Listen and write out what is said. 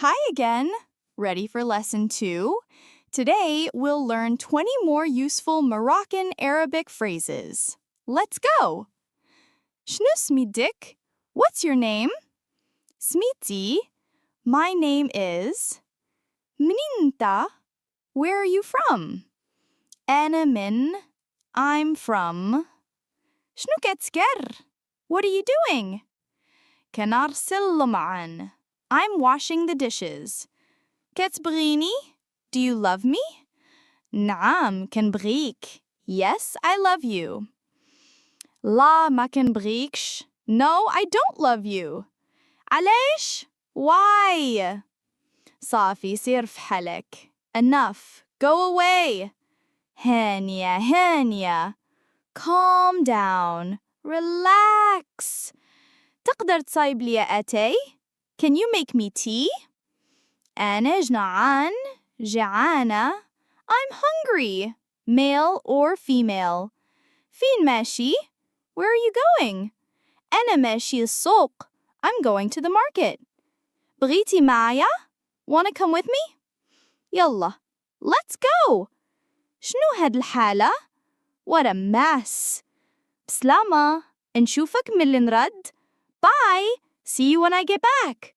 Hi again! Ready for lesson 2? Today, we'll learn 20 more useful Moroccan Arabic phrases. Let's go! شنو اسمك? What's your name? سميتي. My name is. منين انت? Where are you from? أنا من. I'm from. شنو كتسكر? What are you doing? كنغسل لمعان. I'm washing the dishes. كتبغيني? Do you love me? نعم كنبغيك. Yes, I love you. لا ما كنبغيكش. No, I don't love you. علاش? Why? صافي سير في حالك. Enough. Go away. هانية. Calm down. Relax. تقدر تصايب لي أتاي? Can you make me tea? أنا جعانة. I'm hungry. Male or female. فين ماشي? Where are you going? أنا ماشي السوق. I'm going to the market. بغيتي معايا? Wanna come with me? يلا. Let's go. شنو هاد الحالة؟ What a mess. بسلامة. نشوفك من اللي نرد. Bye. See you when I get back.